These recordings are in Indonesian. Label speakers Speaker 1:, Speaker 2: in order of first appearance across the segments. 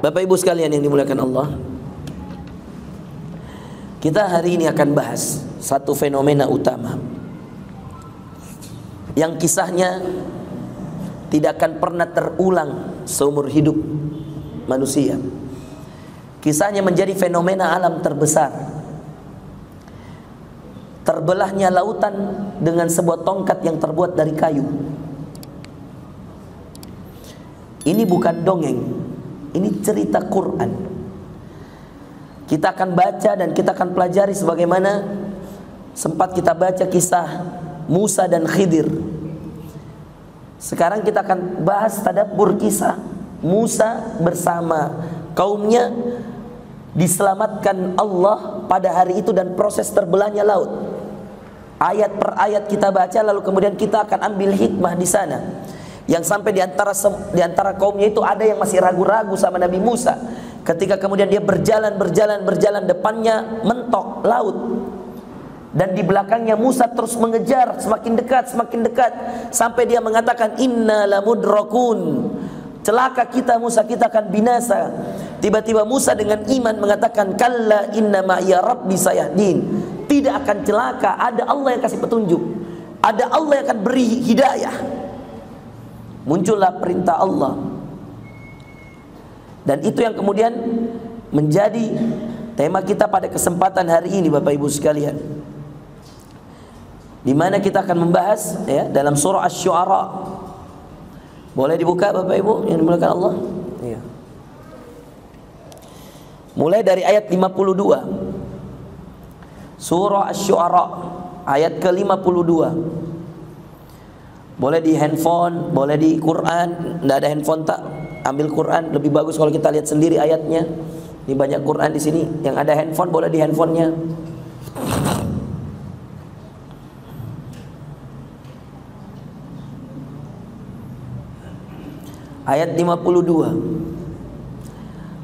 Speaker 1: Bapak Ibu sekalian yang dimuliakan Allah, kita hari ini akan bahas satu fenomena utama yang kisahnya tidak akan pernah terulang seumur hidup manusia. Kisahnya menjadi fenomena alam terbesar. Terbelahnya lautan dengan sebuah tongkat yang terbuat dari kayu. Ini bukan dongeng, ini cerita Quran. Kita akan baca dan kita akan pelajari sebagaimana sempat kita baca kisah Musa dan Khidir. Sekarang kita akan bahas tadabbur kisah Musa bersama kaumnya diselamatkan Allah pada hari itu dan proses terbelahnya laut. Ayat per ayat kita baca, lalu kemudian kita akan ambil hikmah di sana. Yang sampai di antara kaumnya itu ada yang masih ragu-ragu sama Nabi Musa. Ketika kemudian dia berjalan, depannya mentok laut. Dan di belakangnya Musa terus mengejar, semakin dekat, sampai dia mengatakan, inna lamudrakun. Celaka kita Musa, kita akan binasa. Tiba-tiba Musa dengan iman mengatakan, kalla inna ma'iya rabbi sayahdin. Tidak akan celaka, ada Allah yang kasih petunjuk, ada Allah yang akan beri hidayah. Muncullah perintah Allah. Dan itu yang kemudian menjadi tema kita pada kesempatan hari ini, Bapak Ibu sekalian, di mana kita akan membahas ya dalam surah Asy-Syu'ara. Boleh dibuka Bapak Ibu yang dimuliakan Allah? Iya. Mulai dari ayat 52. Surah Asy-Syu'ara ayat ke-52. Boleh di handphone, boleh di Quran. Tidak ada handphone tak? Ambil Quran, lebih bagus kalau kita lihat sendiri ayatnya. Ini banyak Quran di sini. Yang ada handphone boleh di handphonenya. Ayat 52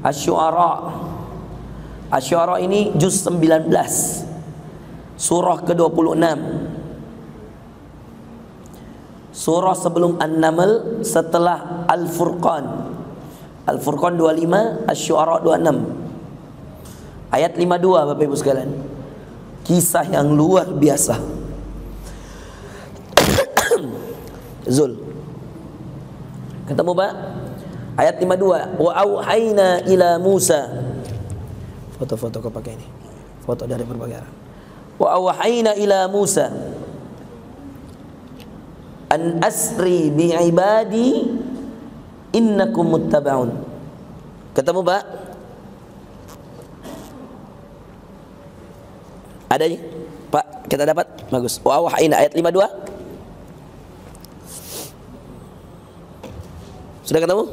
Speaker 1: Asy-Syu'ara. Asy-Syu'ara ini juz 19, surah ke-26. Surah sebelum An-Naml, setelah Al-Furqan. Al-Furqan 25, Asy-Syu'ara 26. Ayat 52 Bapak Ibu sekalian. Kisah yang luar biasa. Zul. Ketemu Pak? Ayat 52. Wa auhayna ila Musa. Foto-foto kau pakai ini. Foto dari berbagai arah. Wa auhayna ila Musa an asri bi ibadi innakum muttaba'un. Ketemu Pak? Ada ni? Pak, kita dapat? Bagus. Wa auhayna ayat 52. Sudah ketemu?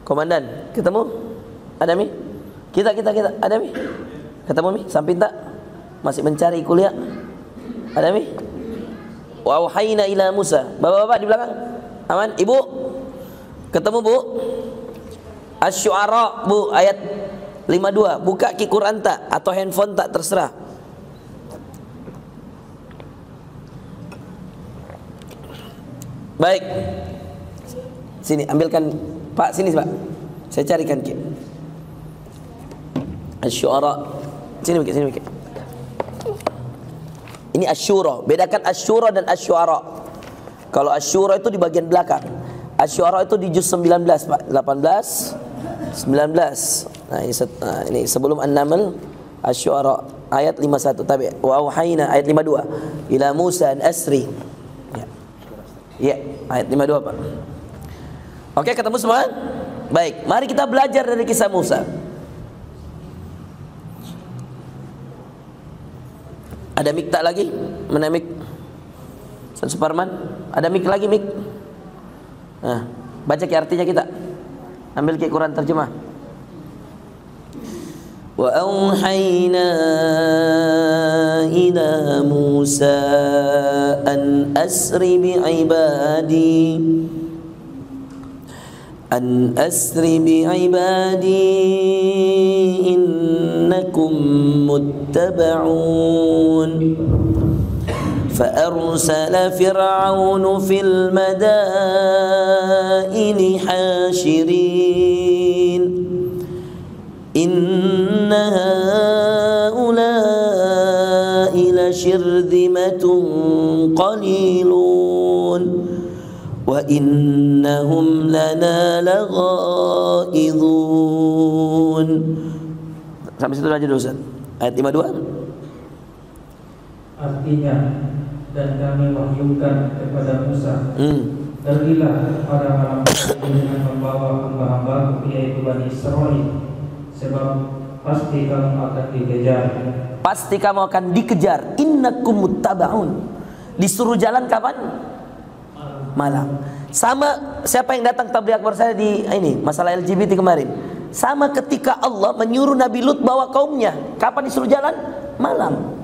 Speaker 1: Komandan, ketemu? Ada Mi? Kita ada Mi? Ketemu Mi? Samping tak? Masih mencari kuliah? Ada Mi? Wa auhayna ila Musa. Bapak-bapak di belakang? Aman? Ibu? Ketemu Bu? Asy-Syu'ara Bu, ayat 52. Buka ki Quran tak? Atau handphone tak? Terserah. Baik. Sini, ambilkan Pak, sini Pak. Saya carikan ki. Asy-Syu'ara. Sini mikir. Ini Asy-Syura. Bedakan Asy-Syura dan Asy-Syu'ara. Kalau Asy-Syura itu di bagian belakang. Asy-Syu'ara itu di juz 19, Pak. 18, 19. Nah, ini sebelum An-Naml, Asy-Syu'ara ayat 51 tabi. Wa auhayna ayat 52 ila Musa an asri. Ya, ayat 52, Pak. Oke, ketemu semua? Baik, mari kita belajar dari kisah Musa. Ada mik tak lagi? Mana mik? Ustaz Suparman, ada mik lagi mik? Nah, baca ki artinya kita. Ambil ki Quran terjemah. Wa auhayna ila Musa an asri bi ibadi innakum muttaba'un فأرسل فرعون في المدائن حاشرين inna haula'i lasyirzimatun qalilun wa innahum lana laghaidun. Sampai situ aja dulu Ustaz. Ayat 52.
Speaker 2: Artinya, dan kami wahyukan kepada Musa, pergilah pada malam dengan membawa hamba-hamba yaitu Bani Israil, sebab pasti kamu akan dikejar.
Speaker 1: Pasti kamu akan dikejar. Innakum muttaba'un. Disuruh jalan kapan? Malam. Sama siapa yang datang tabligh akbar saya di ini masalah LGBT kemarin. Sama ketika Allah menyuruh Nabi Lut bawa kaumnya. Kapan disuruh jalan? Malam.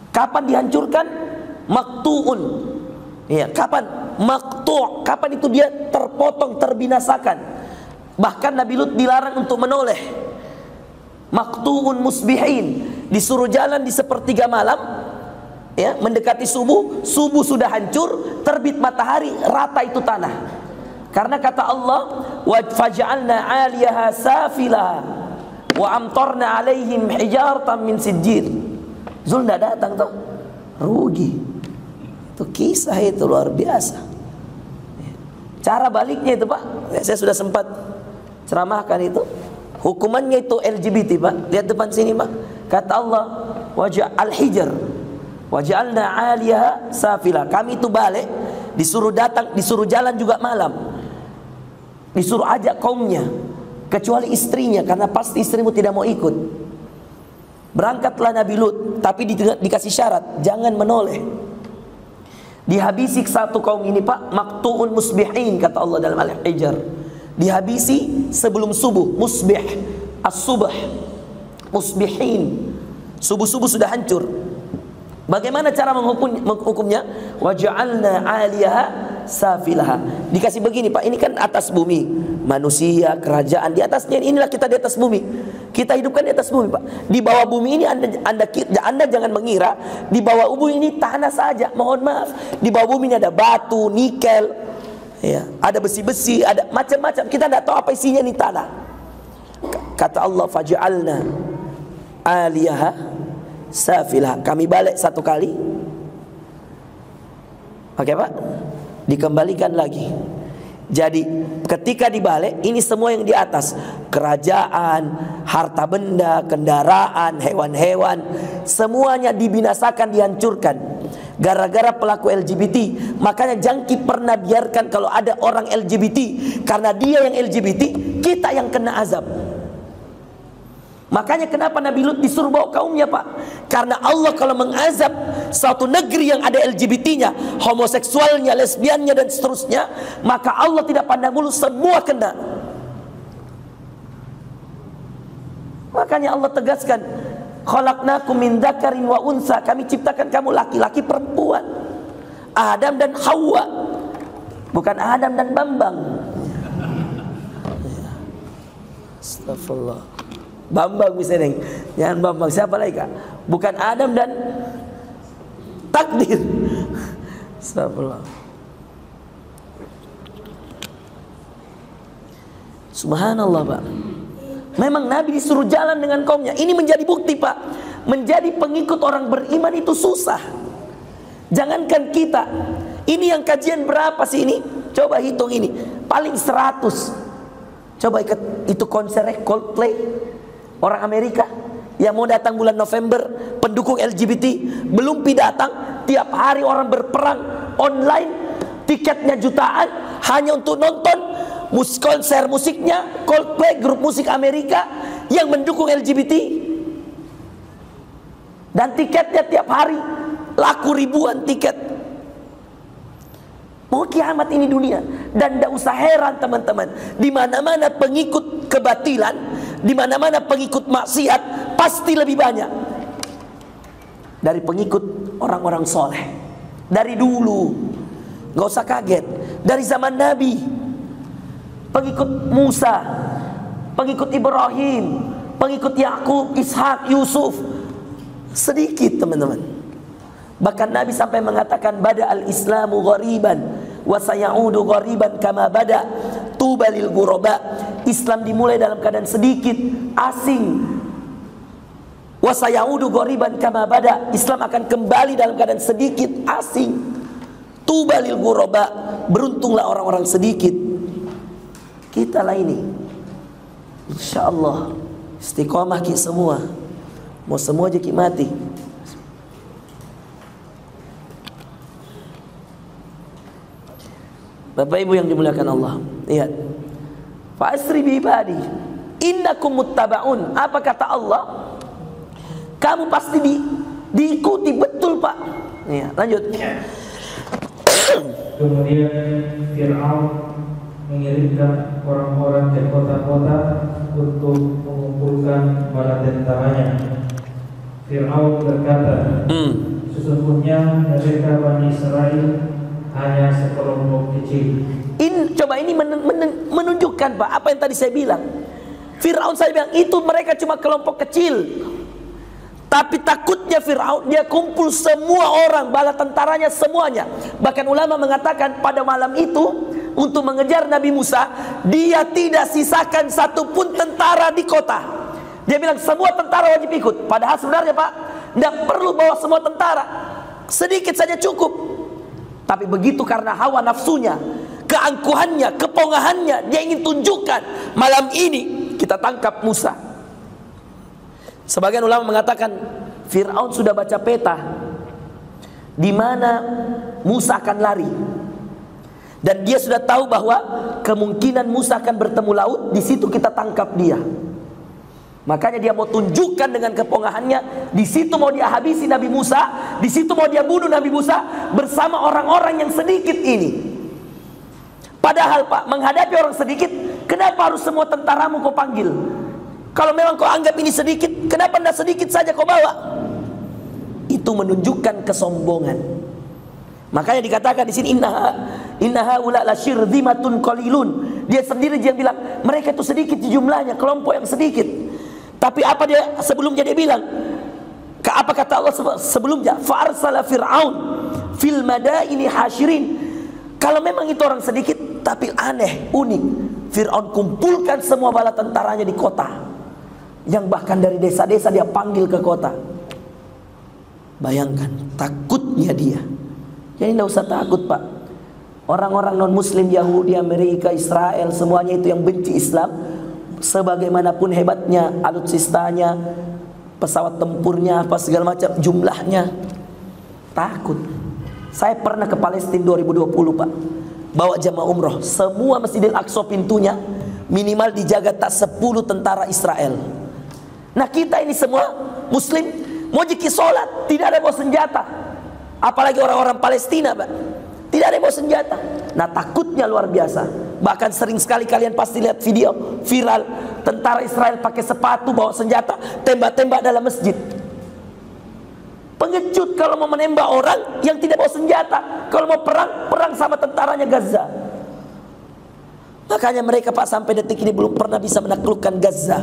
Speaker 1: Kapan dihancurkan? Maqtu'un. Ya, kapan? Maqtu'. Kapan itu dia terpotong, terbinasakan. Bahkan Nabi Lut dilarang untuk menoleh. Maqtu'un musbihin. Disuruh jalan di sepertiga malam. Ya, mendekati subuh, subuh sudah hancur, terbit matahari, rata itu tanah. Karena kata Allah, wa faj'alna 'aliyaha safilaha wa amtarna 'alaihim hijaratan min sijjil. Zul tidak datang tuh, rugi. Itu kisah itu luar biasa. Cara baliknya itu Pak, saya sudah sempat ceramahkan itu. Hukumannya itu LGBT Pak. Lihat depan sini Pak. Kata Allah, waja'al hijar waja'alna 'aliyaha safila. Kami itu balik, disuruh datang, disuruh jalan juga malam. Disuruh ajak kaumnya, kecuali istrinya, karena pasti istrimu tidak mau ikut. Berangkatlah Nabi Lut, tapi dikasih syarat, jangan menoleh. Dihabisi satu kaum ini Pak, maqtu'un musbihin kata Allah dalam Al-Hijr. Dihabisi sebelum subuh, musbih, as-subh, musbihin. Subuh-subuh sudah hancur. Bagaimana cara menghukumnya? Waja'alna 'aliyaha safilaha. Dikasih begini Pak, ini kan atas bumi, manusia, kerajaan di atasnya. Inilah kita di atas bumi. Kita hidupkan di atas bumi Pak. Di bawah bumi ini Anda jangan mengira di bawah bumi ini tanah saja. Mohon maaf. Di bawah bumi ini ada batu, nikel, ya, ada besi-besi, ada macam-macam. Kita tidak tahu apa isinya ini tanah. Kata Allah, faj'alna 'aliyaha safilah. Kami balik satu kali. Oke Pak, dikembalikan lagi. Jadi ketika dibalik, ini semua yang di atas, kerajaan, harta benda, kendaraan, hewan-hewan, semuanya dibinasakan, dihancurkan gara-gara pelaku LGBT. Makanya jangki pernah biarkan kalau ada orang LGBT, karena dia yang LGBT, kita yang kena azab. Makanya kenapa Nabi Lut disuruh bawa kaumnya Pak? Karena Allah kalau mengazab suatu negeri yang ada LGBT-nya, homoseksualnya, lesbiannya dan seterusnya, maka Allah tidak pandang bulu, semua kena. Makanya Allah tegaskan, khalaqnakum min dzakarin wa unsa, kami ciptakan kamu laki-laki perempuan. Adam dan Hawa, bukan Adam dan Bambang. Astagfirullah. Bambang misalnya, jangan Bambang, siapa lagi Kak? Bukan Adam dan takdir. Astagfirullah. Subhanallah Pak. Memang Nabi disuruh jalan dengan kaumnya. Ini menjadi bukti Pak, menjadi pengikut orang beriman itu susah. Jangankan kita. Ini yang kajian berapa sih ini? Coba hitung ini, paling 100. Coba itu konsernya Coldplay, orang Amerika yang mau datang bulan November, pendukung LGBT belum datang. Tiap hari orang berperang online, tiketnya jutaan hanya untuk nonton konser musiknya Coldplay, grup musik Amerika yang mendukung LGBT. Dan tiketnya tiap hari laku ribuan tiket. Mau kiamat ini dunia. Dan tidak usah heran teman-teman, di mana-mana pengikut kebatilan, di mana-mana pengikut maksiat pasti lebih banyak dari pengikut orang-orang soleh. Dari dulu, nggak usah kaget. Dari zaman Nabi, pengikut Musa, pengikut Ibrahim, pengikut Yakub, Ishak, Yusuf, sedikit teman-teman. Bahkan Nabi sampai mengatakan, bada al-islamu ghariban wa sayaudu ghariban kama bada tuba lil ghuraba. Islam dimulai dalam keadaan sedikit, asing, Wa sayaudu ghoriban kama bada. Islam akan kembali dalam keadaan sedikit, asing. Tuba lil ghuraba. Beruntunglah orang-orang sedikit. Kita lah ini, insyaallah istiqomah ki semua. Mau semua aja ki mati. Bapak Ibu yang dimuliakan Allah, lihat. Fa asri bi ibadi innakum muttabaun. Apa kata Allah? Kamu pasti diikuti, betul Pak. Ya, lanjut.
Speaker 2: Kemudian Fir'aun mengirimkan orang-orang ke kota-kota untuk mengumpulkan bala tentaranya. Fir'aun berkata, sesungguhnya mereka Bani Israel hanya sekelompok kecil.
Speaker 1: Coba ini menunjukkan Pak apa yang tadi saya bilang. Fir'aun saya bilang itu mereka cuma kelompok kecil. Tapi takutnya Fir'aun, dia kumpul semua orang, bala tentaranya semuanya. Bahkan ulama mengatakan pada malam itu untuk mengejar Nabi Musa, dia tidak sisakan satupun tentara di kota. Dia bilang semua tentara wajib ikut. Padahal sebenarnya Pak, tidak perlu bawa semua tentara, sedikit saja cukup. Tapi begitu karena hawa nafsunya, keangkuhannya, kepongahannya, dia ingin tunjukkan malam ini kita tangkap Musa. Sebagian ulama mengatakan Fir'aun sudah baca peta di mana Musa akan lari, dan dia sudah tahu bahwa kemungkinan Musa akan bertemu laut. Di situ kita tangkap dia. Makanya dia mau tunjukkan dengan kepongahannya. Di situ mau dia habisi Nabi Musa, di situ mau dia bunuh Nabi Musa bersama orang-orang yang sedikit ini. Padahal Pak, menghadapi orang sedikit, kenapa harus semua tentaramu kau panggil? Kalau memang kau anggap ini sedikit, kenapa tidak sedikit saja kau bawa? Itu menunjukkan kesombongan. Makanya dikatakan di sini innaha ula la syirzimatun qalilun. Dia sendiri yang bilang mereka itu sedikit jumlahnya, kelompok yang sedikit. Tapi apa dia sebelumnya dia bilang? Apa kata Allah sebelumnya? Fa arsala fir'aun fil madaini hasyirin. Kalau memang itu orang sedikit, tapi aneh, unik. Fir'aun kumpulkan semua bala tentaranya di kota, yang bahkan dari desa-desa dia panggil ke kota. Bayangkan takutnya dia. Jadi tidak usah takut Pak. Orang-orang non-muslim, Yahudi, Amerika, Israel, semuanya itu yang benci Islam, sebagaimanapun hebatnya alutsistanya, pesawat tempurnya, apa segala macam jumlahnya, takut. Saya pernah ke Palestina 2020 Pak, bawa jamaah umroh. Semua Masjidil Aqsa pintunya minimal dijaga tak 10 tentara Israel. Nah kita ini semua muslim, mau jiki sholat tidak ada bawa senjata. Apalagi orang-orang Palestina Pak, tidak ada bawa senjata. Nah takutnya luar biasa. Bahkan sering sekali kalian pasti lihat video viral, tentara Israel pakai sepatu bawa senjata, tembak-tembak dalam masjid. Pengecut kalau mau menembak orang yang tidak bawa senjata. Kalau mau perang, perang sama tentaranya Gaza. Makanya mereka Pak sampai detik ini belum pernah bisa menaklukkan Gaza.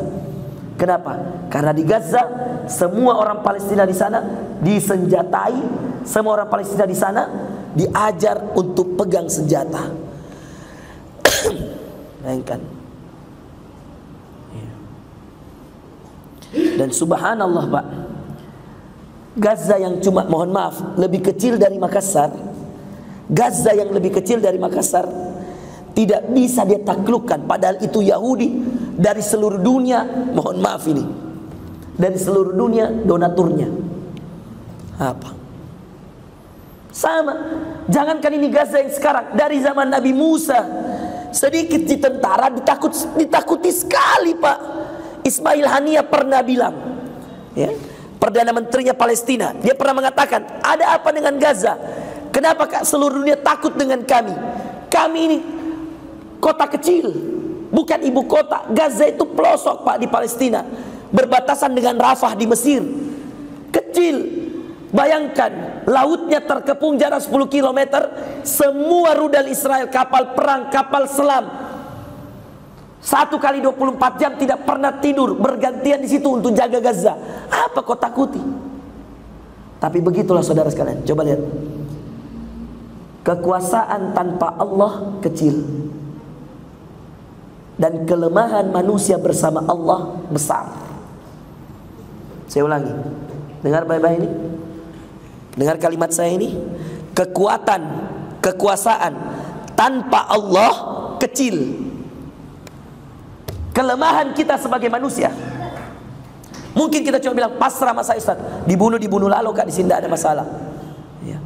Speaker 1: Kenapa? Karena di Gaza semua orang Palestina di sana disenjatai, semua orang Palestina di sana diajar untuk pegang senjata. Bayangkan. Dan subhanallah Pak, Gaza yang cuma, mohon maaf, lebih kecil dari Makassar, Gaza yang lebih kecil dari Makassar tidak bisa dia taklukkan. Padahal itu Yahudi dari seluruh dunia, mohon maaf ini, dari seluruh dunia donaturnya. Apa? Sama. Jangankan ini Gaza yang sekarang, dari zaman Nabi Musa, sedikit di tentara ditakuti sekali Pak. Ismail Haniyah pernah bilang, ya, Perdana Menterinya Palestina, dia pernah mengatakan, ada apa dengan Gaza? Kenapa seluruh dunia takut dengan kami? Kami ini kota kecil, bukan ibu kota. Gaza itu pelosok Pak di Palestina, berbatasan dengan Rafah di Mesir. Kecil. Bayangkan, lautnya terkepung jarak 10 km, semua rudal Israel, kapal perang, kapal selam, 1 kali 24 jam tidak pernah tidur, bergantian di situ untuk jaga Gaza. Apa kau takuti? Tapi begitulah saudara sekalian. Coba lihat, kekuasaan tanpa Allah kecil, dan kelemahan manusia bersama Allah besar. Saya ulangi. Dengar baik-baik ini. Dengar kalimat saya ini. Kekuatan, kekuasaan tanpa Allah kecil. Kelemahan kita sebagai manusia. Mungkin kita cuma bilang pasrah sama saya Ustaz. Dibunuh lalu Kak, di sini tidak ada masalah.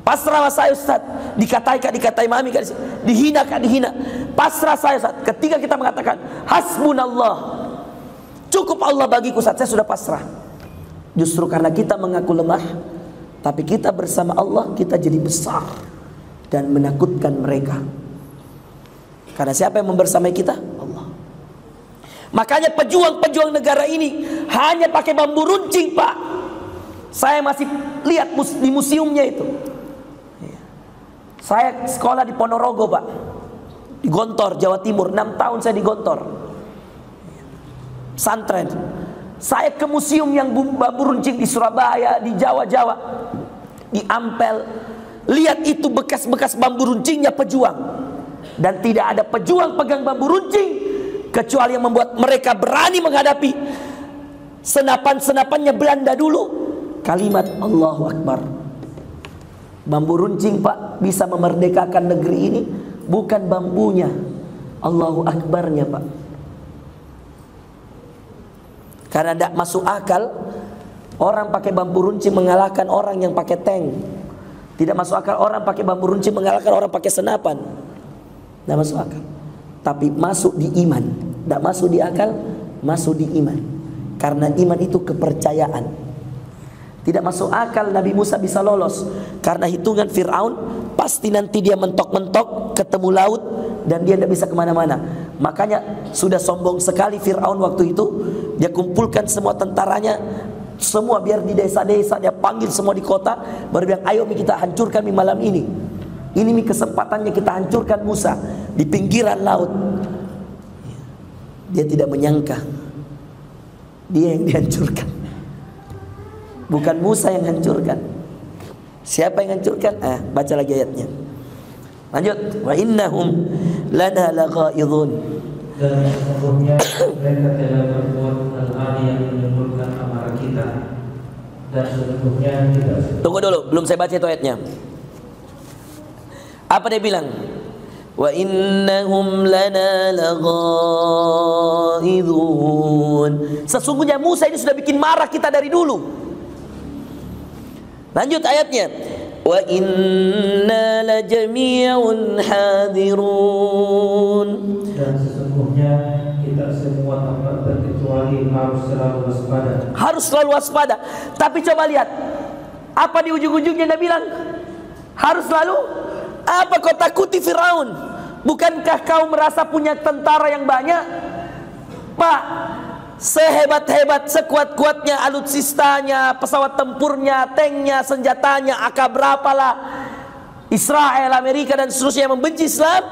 Speaker 1: Pasrah sama saya Ustaz. Dikatai mami Kak, dihina Kak, dihina. Pasrah saya Ustaz. Ketika kita mengatakan hasbunallah, cukup Allah bagiku Ustaz, saya sudah pasrah. Justru karena kita mengaku lemah, tapi kita bersama Allah kita jadi besar dan menakutkan mereka. Karena siapa yang membersamai kita? Allah. Makanya pejuang-pejuang negara ini hanya pakai bambu runcing, Pak. Saya masih lihat di museumnya itu. Saya sekolah di Ponorogo, Pak, di Gontor, Jawa Timur. 6 tahun saya di Gontor, pesantren. Saya ke museum yang bambu runcing di Surabaya, di Jawa-Jawa, di Ampel. Lihat itu bekas-bekas bambu runcingnya pejuang. Dan tidak ada pejuang pegang bambu runcing kecuali yang membuat mereka berani menghadapi senapan-senapannya Belanda dulu. Kalimat Allahu Akbar. Bambu runcing, Pak, bisa memerdekakan negeri ini, bukan bambunya, Allahu Akbarnya, Pak. Karena tidak masuk akal orang pakai bambu runcing mengalahkan orang yang pakai tank. Tidak masuk akal orang pakai bambu runcing mengalahkan orang pakai senapan. Tidak masuk akal. Tapi masuk di iman. Tidak masuk di akal, masuk di iman. Karena iman itu kepercayaan. Tidak masuk akal Nabi Musa bisa lolos. Karena hitungan Fir'aun, pasti nanti dia mentok-mentok ketemu laut dan dia tidak bisa kemana-mana. Makanya sudah sombong sekali Fir'aun waktu itu. Dia kumpulkan semua tentaranya, semua biar di desa-desa, dia panggil semua di kota, baru bilang ayo kita hancurkan malam ini. Ini kesempatannya kita hancurkan Musa di pinggiran laut. Dia tidak menyangka dia yang dihancurkan, bukan Musa yang hancurkan. Siapa yang hancurkan? Baca lagi ayatnya. Lanjut. Wa innahum lana laghaidun.
Speaker 2: Dan sesungguhnya mereka telah berbuat hal-hal yang menimbulkan amarah kita. Dan sesungguhnya kita. Tunggu dulu, belum saya baca itu ayatnya. Apa dia bilang? Wa innahum lana laghaidun. Sesungguhnya Musa ini sudah bikin marah kita dari dulu. Lanjut ayatnya. Wa inna lajami'un hadirun. Dan sesungguhnya kita semua tanpa terkecuali harus selalu waspada. Harus selalu waspada. Tapi coba lihat, apa di ujung-ujungnya dia bilang? Harus selalu. Apa kau takuti Firaun? Bukankah kau merasa punya tentara yang banyak? Pak, sehebat-hebat, sekuat-kuatnya alutsistanya, pesawat tempurnya, tanknya, senjatanya, AK berapalah, Israel, Amerika dan seterusnya yang membenci Islam,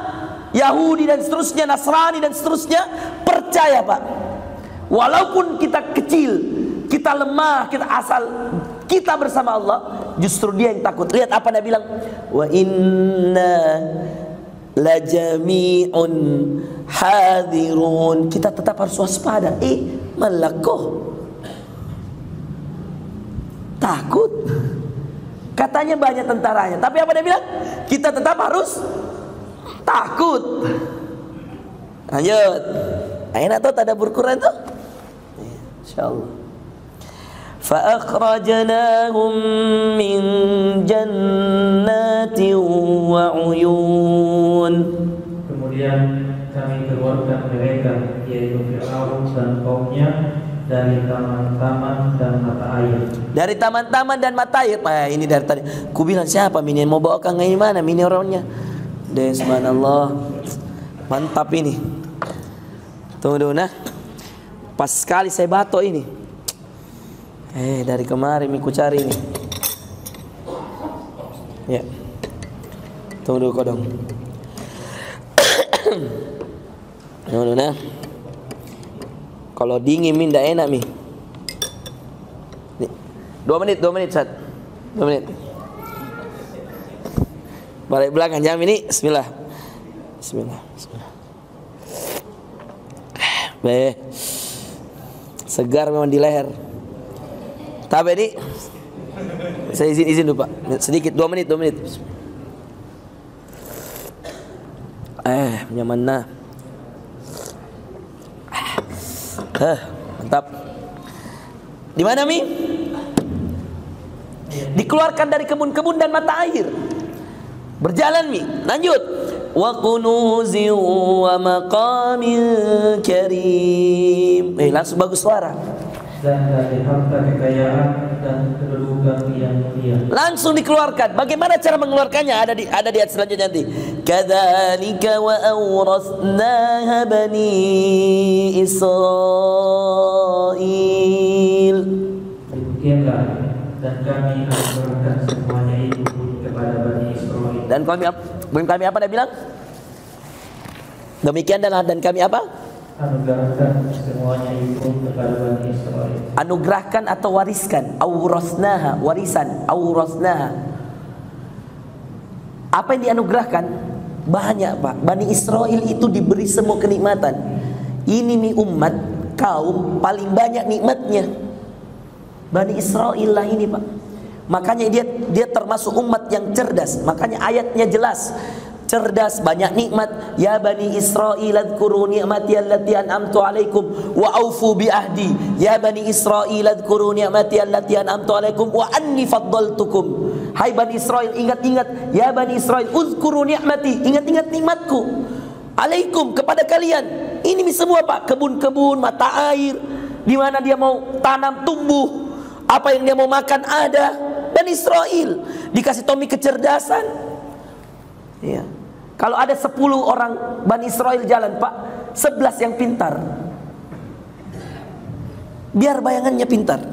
Speaker 2: Yahudi dan seterusnya, Nasrani dan seterusnya, percaya Pak, walaupun kita kecil, kita lemah, kita bersama Allah, justru dia yang takut. Lihat apa dia bilang, wa inna lajami'un hadirun. Kita tetap harus waspada. Malakoh takut, katanya banyak tentaranya, tapi apa dia bilang? Kita tetap harus takut. Lanjut. Enak tuh tadabbur Quran tuh, insyaallah. Fa akhrajnahum min jannatin wa uyun. Kemudian kami keluarkan mereka, yaitu Fir'aun dan kaumnya, dari taman-taman dan mata air. Dari taman-taman dan mata air. Ini dari tadi ku bilang siapa Mini mau bawa kang ini mana Mini orangnya. Subhanallah. Mantap ini. Tunggu dulu nah. Pas sekali saya bato ini. Dari kemarin ku cari ini. Ya. Tunggu dulu kodong. Tunggu dulu nah. Kalau dingin minda enak mi. 2 menit Sat. 2 menit. Balik belakang jam ini. Bismillah. Segar memang di leher.
Speaker 1: Tapi ini saya izin dulu Pak, sedikit 2 menit. Nyaman nah. Mantap. Di mana Mi? Dikeluarkan dari kebun-kebun dan mata air. Berjalan Mi, lanjut. Wa kunuzin wa maqamin karim. Langsung bagus suara.
Speaker 2: Dan dari harta kekayaan dan kedudukan yang mulia.
Speaker 1: Langsung dikeluarkan. Bagaimana cara mengeluarkannya? Ada di ayat selanjutnya nanti. Kadzalika wa awrathnaha bani Israil.
Speaker 2: Demikianlah dan kami anugerahkan semuanya itu kepada bani Israil.
Speaker 1: Dan kami apa dia bilang? Demikian dan kami apa?
Speaker 2: Anugerahkan semuanya itu kepada bani Israil.
Speaker 1: Anugerahkan atau wariskan. Awrasnaha, warisan. Awrasnaha. Apa yang dianugerahkan? Banyak Pak. Bani Israel itu diberi semua kenikmatan. Ini nih umat, kaum paling banyak nikmatnya. Bani Israel lah ini Pak. Makanya dia termasuk umat yang cerdas. Makanya ayatnya jelas. Cerdas, banyak nikmat. Ya Bani Israil adhkuru ni'mati allati an'amtu alaikum wa aufu bi ahdi. Ya Bani Israil adhkuru ni'mati allati an'amtu alaikum wa anni faddaltukum. Hai Bani Israil, ingat-ingat. Ya Bani Israil udhkuru ni'mati, ingat-ingat nikmatku alaikum, kepada kalian. Ini semua Pak, kebun-kebun, mata air, di mana dia mau tanam tumbuh, apa yang dia mau makan ada. Bani Israil dikasih Tommy kecerdasan. Ya. Kalau ada 10 orang Bani Israel jalan Pak, 11 yang pintar. Biar bayangannya pintar.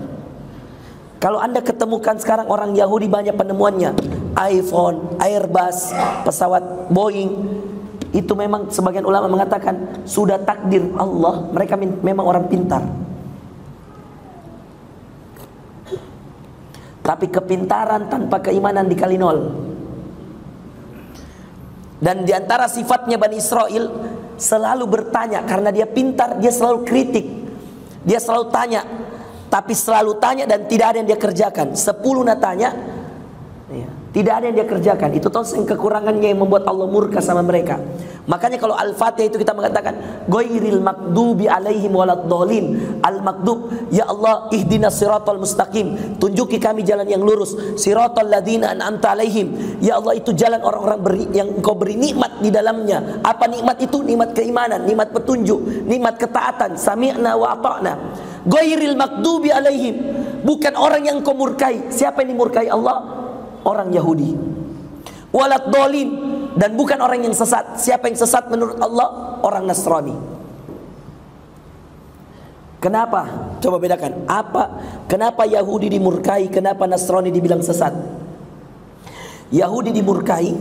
Speaker 1: Kalau Anda ketemukan sekarang orang Yahudi banyak penemuannya, iPhone, Airbus, pesawat Boeing, itu memang sebagian ulama mengatakan sudah takdir Allah, mereka memang orang pintar. Tapi kepintaran tanpa keimanan dikali 0. Dan diantara sifatnya Bani Israel selalu bertanya. Karena dia pintar, dia selalu kritik, dia selalu tanya. Tapi selalu tanya dan tidak ada yang dia kerjakan. 10 tanya, tidak ada yang dia kerjakan. Itu kekurangannya yang membuat Allah murka sama mereka. Makanya kalau Al-Fatihah itu kita mengatakan ghairil maghdubi alaihim waladdallin. Al-maghdub, ya Allah ihdinas siratal mustaqim, tunjuki kami jalan yang lurus. Siratal ladzina an'amta alaihim, ya Allah itu jalan orang-orang yang Engkau beri nikmat di dalamnya. Apa nikmat itu? Nikmat keimanan, nikmat petunjuk, nikmat ketaatan. Sami'na wa ata'na. Ghairil maghdubi alaihim, bukan orang yang Engkau murkai. Siapa yang dimurkai Allah? Orang Yahudi. Waladdallin, dan bukan orang yang sesat. Siapa yang sesat menurut Allah? Orang Nasrani. Kenapa? Coba bedakan. Kenapa Yahudi dimurkai? Kenapa Nasrani dibilang sesat? Yahudi dimurkai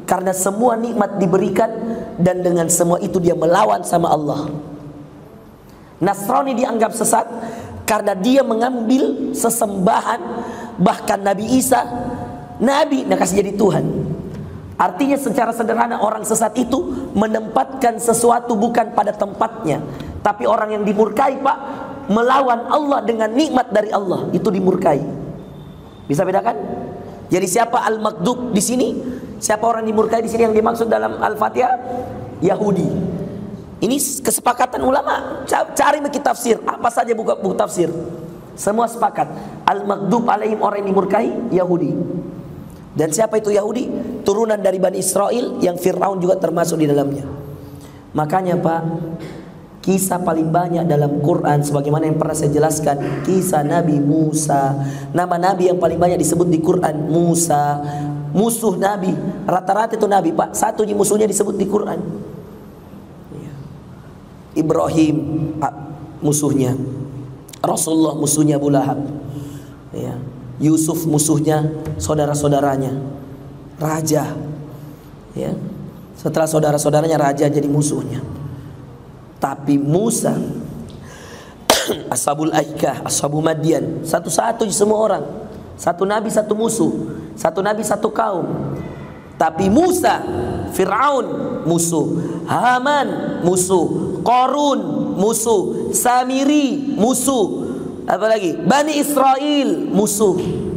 Speaker 1: karena semua nikmat diberikan dan dengan semua itu dia melawan sama Allah. Nasrani dianggap sesat karena dia mengambil sesembahan, bahkan Nabi Isa, Nabi, nah kasih jadi Tuhan. Artinya secara sederhana orang sesat itu menempatkan sesuatu bukan pada tempatnya. Tapi orang yang dimurkai Pak, melawan Allah dengan nikmat dari Allah, itu dimurkai. Bisa bedakan? Jadi siapa al-maghdub di sini? Siapa orang dimurkai di sini yang dimaksud dalam Al-Fatihah? Yahudi. Ini kesepakatan ulama. Cari buku tafsir, apa saja buku tafsir. Semua sepakat. Al-maghdub alaihim, orang yang dimurkai Yahudi. Dan siapa itu Yahudi? Turunan dari Bani Israel yang Fir'aun juga termasuk di dalamnya. Makanya Pak, kisah paling banyak dalam Quran sebagaimana yang pernah saya jelaskan, kisah Nabi Musa. Nama Nabi yang paling banyak disebut di Quran Musa. Musuh Nabi, rata-rata itu Nabi Pak, satu musuhnya disebut di Quran. Ibrahim Pak, musuhnya. Rasulullah musuhnya Abu Lahab. Ya. Yusuf musuhnya saudara-saudaranya, raja. Ya. Setelah saudara-saudaranya raja jadi musuhnya. Tapi Musa, Ashabul Aikah, Ashabu Madian, satu-satu semua orang. Satu nabi satu musuh, satu nabi satu kaum. Tapi Musa, Fir'aun musuh, Haman musuh, Qarun musuh, Samiri musuh, Apalagi Bani Israel, musuh.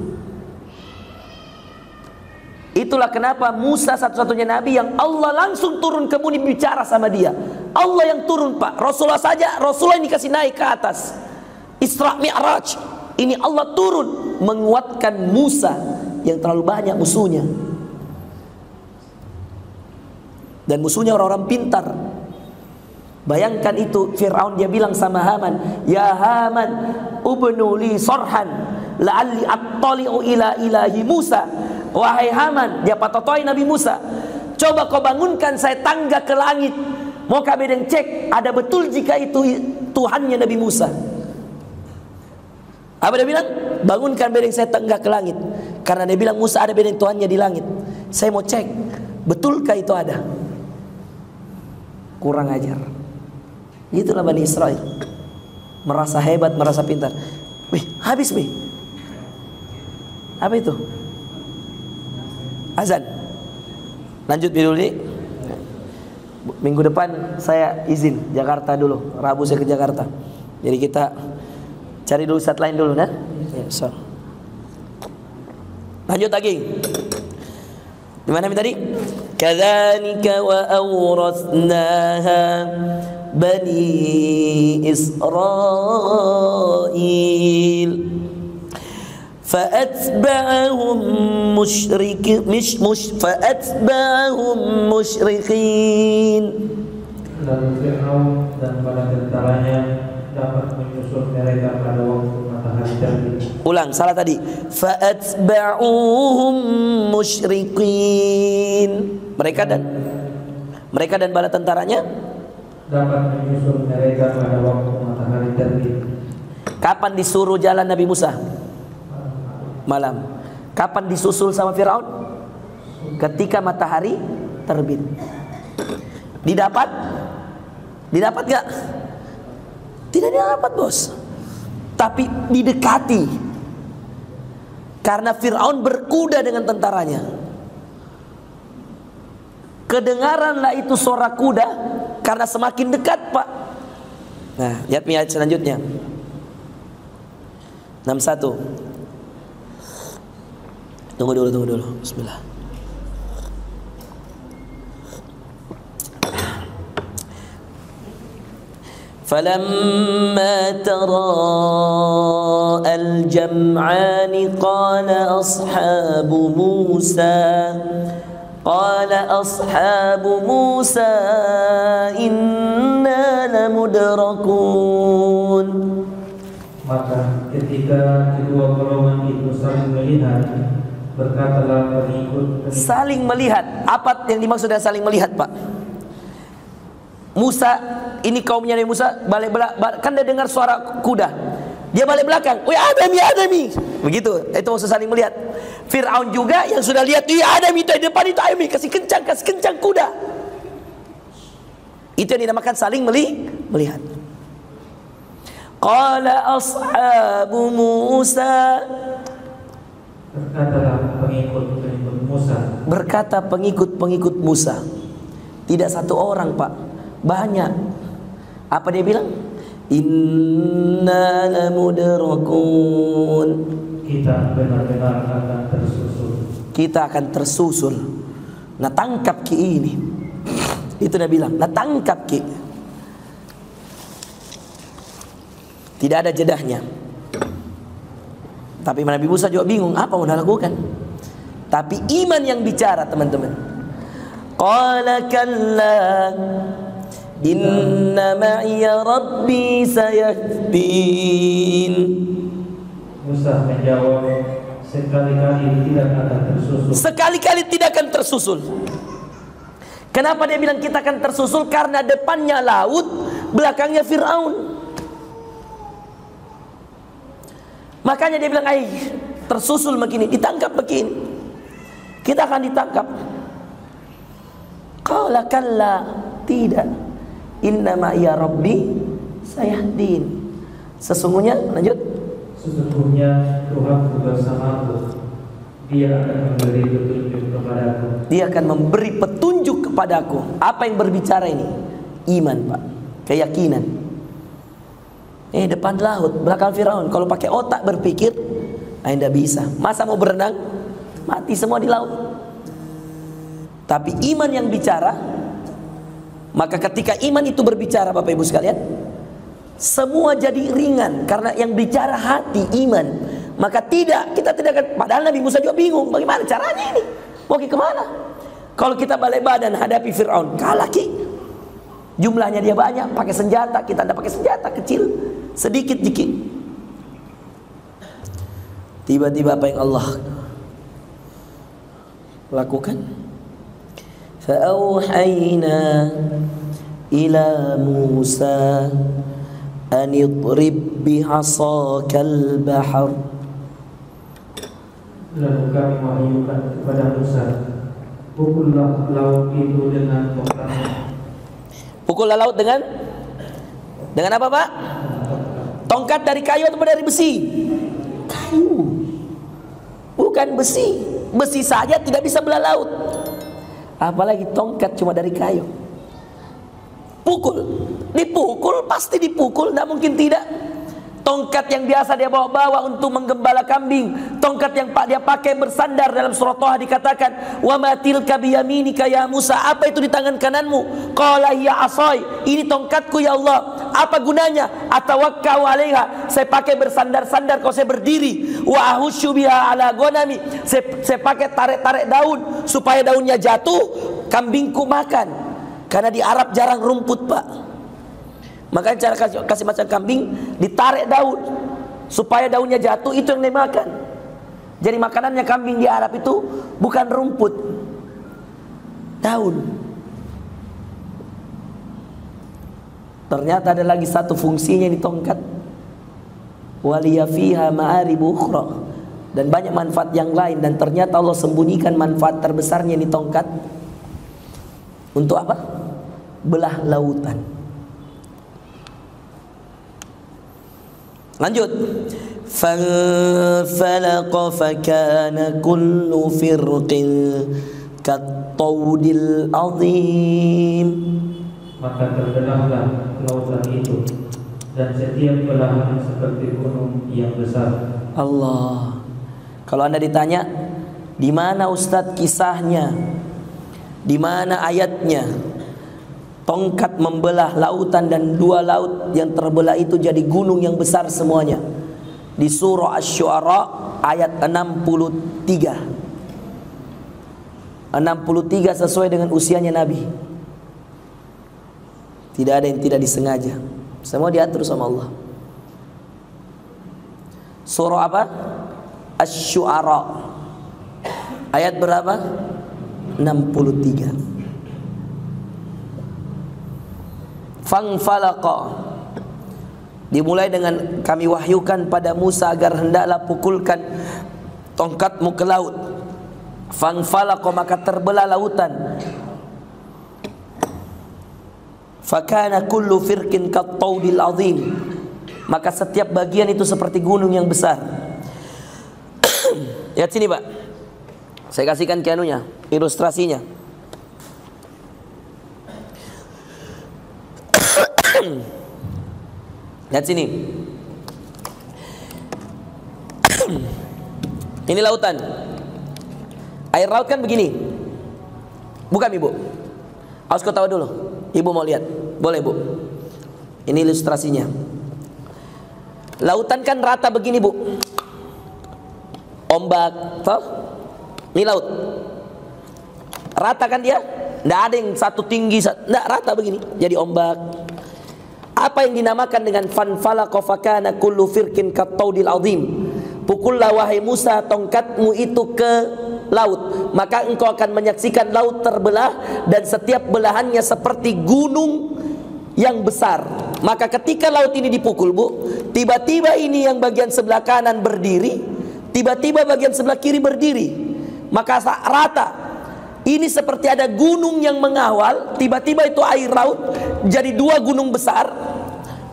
Speaker 1: Itulah kenapa Musa satu-satunya nabi yang Allah langsung turun ke bumi bicara sama dia. Allah yang turun, Pak. Rasulullah saja, Rasulullah ini kasih naik ke atas. Isra Mi'raj. Ini Allah turun menguatkan Musa yang terlalu banyak musuhnya. Dan musuhnya orang-orang pintar. Bayangkan itu, Fir'aun dia bilang sama Haman, "Ya Haman, ubnu li sarhan la'alli attali'u ila ilahi Musa." Wahai Haman, dia patotoi Nabi Musa, coba kau bangunkan saya tangga ke langit. Mau kabedeng cek, ada betul jika itu Tuhannya Nabi Musa. Apa dia bilang? Bangunkan bedeng saya tangga ke langit. Karena dia bilang Musa ada bedeng Tuhannya di langit. Saya mau cek, betulkah itu ada? Kurang ajar. Itulah Bani Israel. Merasa hebat, merasa pintar. Wih, habis wih. Apa itu? Azan. Lanjut dulu nih. Minggu depan saya izin Jakarta dulu. Rabu saya ke Jakarta. Jadi kita cari dulu ustaz lain dulu, nah. Ya, so. Lanjut lagi. Di mana tadi? Kadzalika wa awrathnaha Bani Israil. فأتبعهم مشرقين.
Speaker 2: Lalu Fir'aun dan bala tentaranya dapat menyusul mereka pada waktu matahari terbit.
Speaker 1: Ulang, salah tadi. فأتبعهم مشرقين. Mereka dan bala tentaranya
Speaker 2: dapat menyusul mereka pada waktu matahari terbit.
Speaker 1: Kapan disuruh jalan Nabi Musa? Malam. Kapan disusul sama Fir'aun? Ketika matahari terbit. Didapat? Didapat gak? Tidak didapat, bos. Tapi didekati. Karena Fir'aun berkuda dengan tentaranya. Kedengaranlah itu suara kuda karena semakin dekat, Pak. Nah, lihat ayat selanjutnya. 61. Tunggu dulu. Bismillah. Falamma tara al-jam'ani qala ashabu Musa inna lamudrakun.
Speaker 2: Maka ketika kedua golongan itu saling melihat, berkatalah pengikut.
Speaker 1: Saling melihat. Apa yang dimaksud dengan saling melihat, Pak? Musa, ini kaumnya Nabi Musa balik belakang, kan dia dengar suara kuda. Dia balik belakang. "Wih, Adami." Begitu. Itu maksud saling melihat. Fir'aun juga yang sudah lihat, "Wih, Adami itu di depan itu, Adami kasih kencang kuda." Itu yang dinamakan saling melihat. Qala ashabu Musa. Berkata pengikut Musa. Tidak satu orang, Pak, banyak. Apa dia bilang? Inna lamudrakun.
Speaker 2: Kita benar-benar akan tersusul.
Speaker 1: Kita akan tersusul. Nah, tangkap ki ini. Itu dia bilang. Nah, tangkap ki. Tidak ada jedahnya. Tapi Nabi Musa juga bingung apa mau lakukan. Tapi iman yang bicara, teman-teman. Qala kalla inna ma'iya rabbi sayahdin.
Speaker 2: Musa menjawab, sekali-kali tidak akan tersusul.
Speaker 1: Sekali-kali tidak akan tersusul. Kenapa dia bilang kita akan tersusul? Karena depannya laut, belakangnya Fir'aun. Makanya dia bilang, tersusul begini, ditangkap begini. Kita akan ditangkap. Qala kalla, tidak. Inna ma'iya rabbi sayahdin. Sesungguhnya, lanjut.
Speaker 2: Sesungguhnya Tuhan bersamaku. Dia akan memberi petunjuk kepadaku.
Speaker 1: Dia akan memberi petunjuk kepadaku. Apa yang berbicara ini? Iman, Pak. Keyakinan. Depan laut, belakang Firaun. Kalau pakai otak berpikir, tidak bisa. Masa mau berenang? Mati semua di laut. Tapi iman yang bicara, maka ketika iman itu berbicara, Bapak Ibu sekalian, semua jadi ringan. Karena yang bicara hati, iman. Maka kita tidak akan. Padahal Nabi Musa juga bingung, bagaimana caranya ini? Mau ke kemana? Kalau kita balik badan hadapi Firaun, kalah ki. Jumlahnya dia banyak, pakai senjata, kita tidak pakai senjata, kecil, sedikit dikit. Tiba-tiba apa yang Allah lakukan? Fa'auhayna ila Musa an idrib bihasakal bahar.
Speaker 2: Lalu kami wahyukan kepada Musa, pukullah laut itu dengan tongkatmu.
Speaker 1: Pukullah laut dengan apa, Pak? Tongkat dari kayu atau dari besi? Kayu, bukan besi. Besi saja tidak bisa belah laut, apalagi tongkat cuma dari kayu. Pukul, dipukul, pasti dipukul, tidak mungkin tidak. Tongkat yang biasa dia bawa untuk menggembala kambing, tongkat yang dia pakai bersandar. Dalam surah Thaha dikatakan, wa ma tilka biyaminika ya Musa, apa itu di tangan kananmu? Qala hiya asai, ini tongkatku ya Allah. Apa gunanya? Atawakkau 'alaiha, saya pakai bersandar-sandar kalau saya berdiri. Wa ahusyu biha ala ghanami, saya pakai tarik-tarik daun supaya daunnya jatuh, kambingku makan. Karena di Arab jarang rumput, Pak. Makanya cara kasih makan kambing, ditarik daun supaya daunnya jatuh, itu yang dimakan. Jadi makanannya kambing di Arab itu bukan rumput, daun. Ternyata ada lagi satu fungsinya di tongkat. Waliya fiha ma'arib ukhra, dan banyak manfaat yang lain. Dan ternyata Allah sembunyikan manfaat terbesarnya di tongkat. Untuk apa? Belah lautan. Lanjut. Fanfalaqa fakana kullu firqin kattawdil azim.
Speaker 2: Maka terbelahlah lautan itu, dan setiap belahan seperti gunung yang besar.
Speaker 1: Allah. Kalau Anda ditanya, di mana Ustadz kisahnya? Di mana ayatnya? Tongkat membelah lautan dan dua laut yang terbelah itu jadi gunung yang besar semuanya. Di surah Asy-Syu'ara ayat 63. 63 sesuai dengan usianya Nabi. Tidak ada yang tidak disengaja. Semua diatur sama Allah. Surah apa? Asy-Syu'ara ayat berapa? 63. Fanfalaqa, dimulai dengan kami wahyukan pada Musa agar hendaklah pukulkan tongkatmu ke laut. Fanfalaqa, maka terbelah lautan. Fakana kullu firqin kattawdil azim, maka setiap bagian itu seperti gunung yang besar. Lihat sini, Pak, saya kasihkan kianunya, ilustrasinya. Lihat sini. Ini lautan. Air laut kan begini. Bukan, Ibu? Harus kau tahu dulu. Ibu mau lihat? Boleh, Bu. Ini ilustrasinya. Lautan kan rata begini, Bu. Ombak, toh? Ini laut. Rata kan dia? Tidak ada yang satu tinggi, tidak, rata begini. Jadi ombak. Apa yang dinamakan dengan fanfalaqa fakana kullu firqin kattawdil azim. Pukullah wahai Musa tongkatmu itu ke laut, maka engkau akan menyaksikan laut terbelah dan setiap belahannya seperti gunung yang besar. Maka ketika laut ini dipukul, Bu, tiba-tiba ini yang bagian sebelah kanan berdiri, tiba-tiba bagian sebelah kiri berdiri, maka rata. Ini seperti ada gunung yang mengawal, tiba-tiba itu air laut jadi dua gunung besar.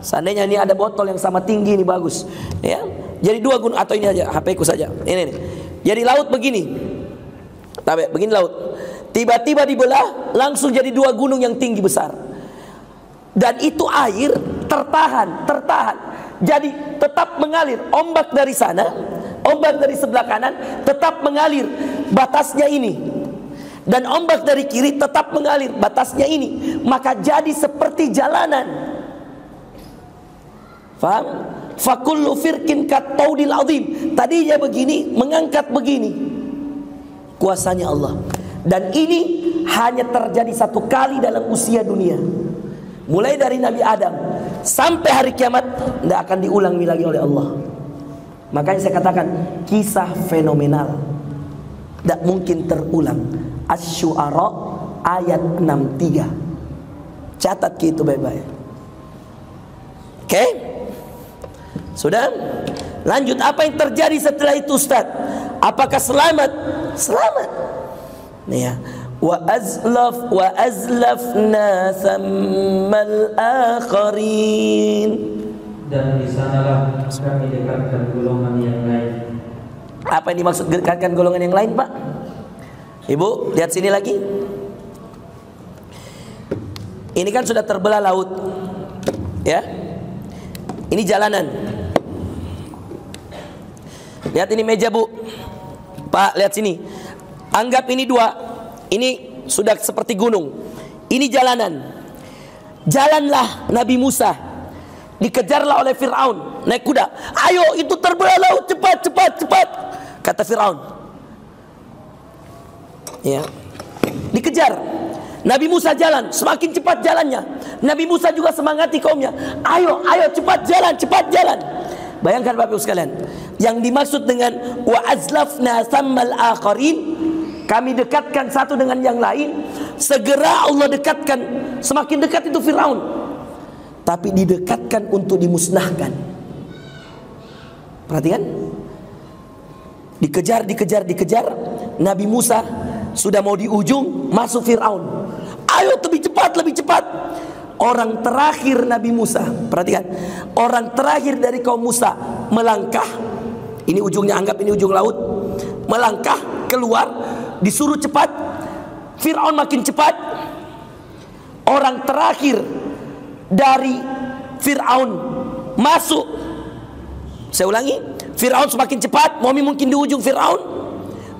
Speaker 1: Seandainya ini ada botol yang sama tinggi, ini bagus, ya. Jadi dua gunung, atau ini aja HP ku saja. Ini. Jadi laut begini. Tapi begini laut. Tiba-tiba dibelah, langsung jadi dua gunung yang tinggi besar. Dan itu air tertahan. Jadi tetap mengalir, ombak dari sana, ombak dari sebelah kanan tetap mengalir, batasnya ini. Dan ombak dari kiri tetap mengalir, batasnya ini. Maka jadi seperti jalanan. Faham? Fakullu firkin kattaudil azim. Tadinya begini, mengangkat begini. Kuasanya Allah. Dan ini hanya terjadi satu kali dalam usia dunia. Mulai dari Nabi Adam sampai hari kiamat, tidak akan diulangi lagi oleh Allah. Makanya saya katakan kisah fenomenal, tidak mungkin terulang. Asy-Syu'ara ayat 63. Catat gitu baik-baik. Oke? Sudah? Lanjut, apa yang terjadi setelah itu Ustaz? Apakah selamat? Selamat. Nih ya. Wa azlafna thammal akharin.
Speaker 2: Dan di sanalah kami dekatkan golongan yang lain.
Speaker 1: Apa yang dimaksud dekatkan golongan yang lain, Pak? Ibu, lihat sini lagi. Ini kan sudah terbelah laut. Ya. Ini jalanan. Lihat ini meja, Bu. Pak, lihat sini. Anggap ini dua. Ini sudah seperti gunung. Ini jalanan. Jalanlah Nabi Musa. Dikejarlah oleh Fir'aun naik kuda. Ayo, itu terbelah laut, cepat, cepat, cepat, kata Fir'aun. Ya. Dikejar. Nabi Musa jalan, semakin cepat jalannya. Nabi Musa juga semangati kaumnya. Ayo, ayo, cepat jalan, cepat jalan. Bayangkan Bapak Ibu sekalian, yang dimaksud dengan wa azlafna thammal akharin, kami dekatkan satu dengan yang lain. Segera Allah dekatkan, semakin dekat itu Fir'aun, tapi didekatkan untuk dimusnahkan. Perhatikan, dikejar, dikejar, dikejar. Nabi Musa sudah mau di ujung, masuk Fir'aun. Ayo lebih cepat, lebih cepat. Orang terakhir Nabi Musa, perhatikan, orang terakhir dari kaum Musa melangkah. Ini ujungnya, anggap ini ujung laut. Melangkah keluar, disuruh cepat. Fir'aun makin cepat. Orang terakhir dari Fir'aun masuk. Saya ulangi, Fir'aun semakin cepat, Momi mungkin di ujung Fir'aun.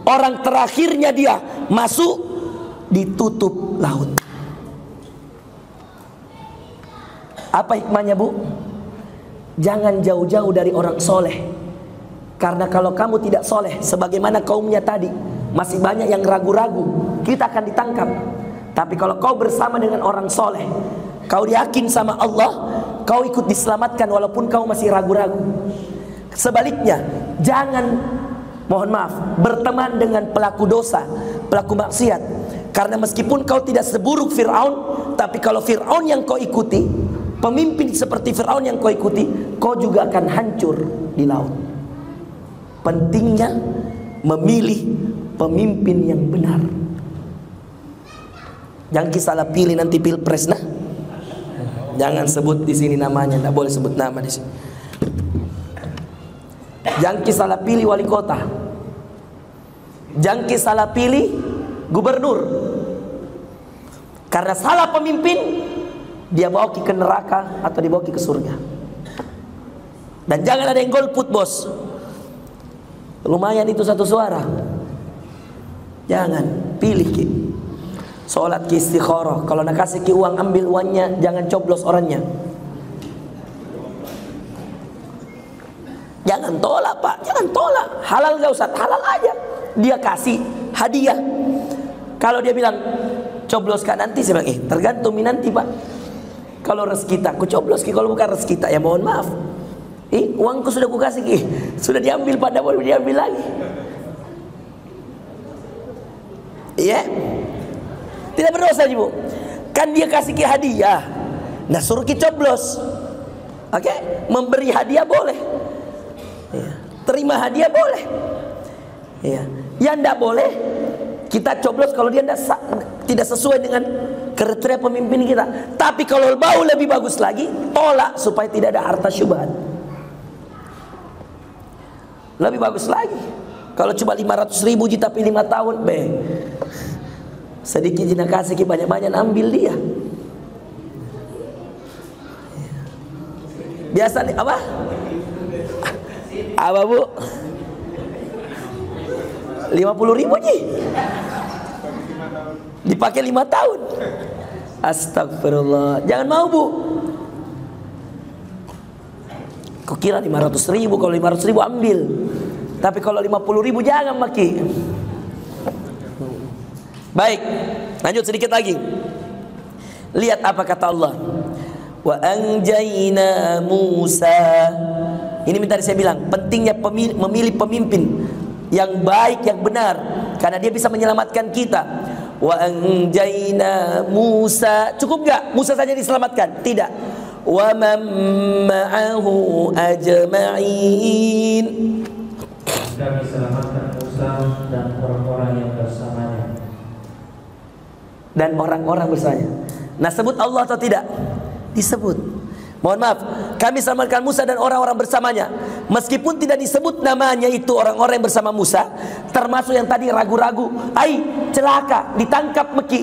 Speaker 1: Orang terakhirnya dia masuk, ditutup laut. Apa hikmahnya, Bu? Jangan jauh-jauh dari orang soleh. Karena kalau kamu tidak soleh, sebagaimana kaumnya tadi, masih banyak yang ragu-ragu, kita akan ditangkap. Tapi kalau kau bersama dengan orang soleh, kau yakin sama Allah, kau ikut diselamatkan walaupun kau masih ragu-ragu. Sebaliknya, jangan, mohon maaf, berteman dengan pelaku dosa, pelaku maksiat. Karena meskipun kau tidak seburuk Fir'aun, tapi kalau Fir'aun yang kau ikuti, pemimpin seperti Fir'aun yang kau ikuti, kau juga akan hancur di laut. Pentingnya memilih pemimpin yang benar. Jangan salah pilih nanti pilpres, nah. Jangan sebut di sini namanya, tidak boleh sebut nama di sini. Jangan salah pilih wali kota. Jangan salah pilih gubernur. Karena salah pemimpin, dia bawa ke neraka atau dibawa ke surga. Dan jangan ada yang golput, bos. Lumayan itu satu suara. Jangan pilih ki. Sholat ki istikharah. Kalau nak kasih ki uang, ambil uangnya, jangan coblos orangnya. Jangan tolak, Pak, jangan tolak. Halal gak usah, halal aja. Dia kasih hadiah. Kalau dia bilang cobloskan nanti, saya bilang tergantung nanti, Pak. Kalau rezeki tak ku coblos ki, kalau bukan rezeki tak, ya mohon maaf. Uangku sudah ku kasih ki, sudah diambil, pada baru diambil lagi. Iya, tidak berdosa, Ibu. Kan dia kasih ki hadiah, nah suruh ki coblos. Oke, memberi hadiah boleh. Ya. Terima hadiah boleh. Ya. Yang tidak boleh kita coblos kalau dia tidak sesuai dengan kriteria pemimpin kita. Tapi kalau bau lebih bagus lagi, tolak supaya tidak ada harta syubhat. Lebih bagus lagi. Kalau cuma 500.000 tapi 5 tahun, sedikit jina kasih banyak-banyak ambil dia. Biasa nih apa? Apa Bu? 50.000 Ji. Dipakai 5 tahun. Astagfirullah. Jangan mau Bu. Kau kira 500.000, kalau 500.000 ambil. Tapi kalau 50.000 jangan Maki. Baik, lanjut sedikit lagi. Lihat apa kata Allah. Wa anjayna Musa. Ini minta saya bilang, pentingnya memilih pemimpin yang baik, yang benar, karena dia bisa menyelamatkan kita. Wa anjayna Musa. Cukup gak Musa saja diselamatkan? Tidak. Wa man ma'ahu ajma'in.
Speaker 2: Kami selamatkan Musa dan orang-orang yang bersamanya.
Speaker 1: Dan orang-orang bersamanya. Nah, sebut Allah atau tidak? Disebut. Mohon maaf, kami selamatkan Musa dan orang-orang bersamanya. Meskipun tidak disebut namanya itu orang-orang yang bersama Musa, termasuk yang tadi ragu-ragu, celaka, ditangkap Meki,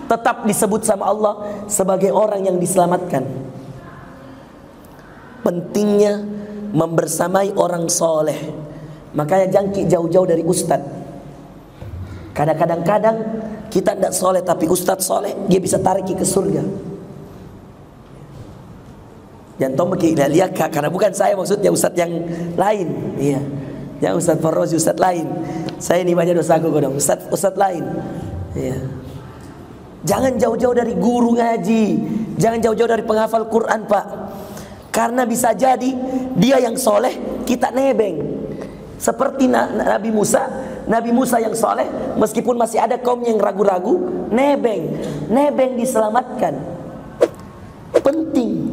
Speaker 1: tetap disebut sama Allah sebagai orang yang diselamatkan. Pentingnya membersamai orang soleh. Makanya jangki jauh-jauh dari ustadz. Kadang-kadang kita tidak soleh, tapi ustadz soleh, dia bisa tarik ke surga. Jangan tahu Meki lihat karena bukan saya maksudnya, ustadz yang lain. Iya, yang ustadz Farrozi, ustadz lain. Saya ini banyak dosaku dong, ustadz lain. Iya. Jangan jauh-jauh dari guru ngaji, jangan jauh-jauh dari penghafal Quran Pak. Karena bisa jadi dia yang soleh, kita nebeng. Seperti Nabi Musa yang soleh, meskipun masih ada kaum yang ragu-ragu, nebeng diselamatkan. Penting.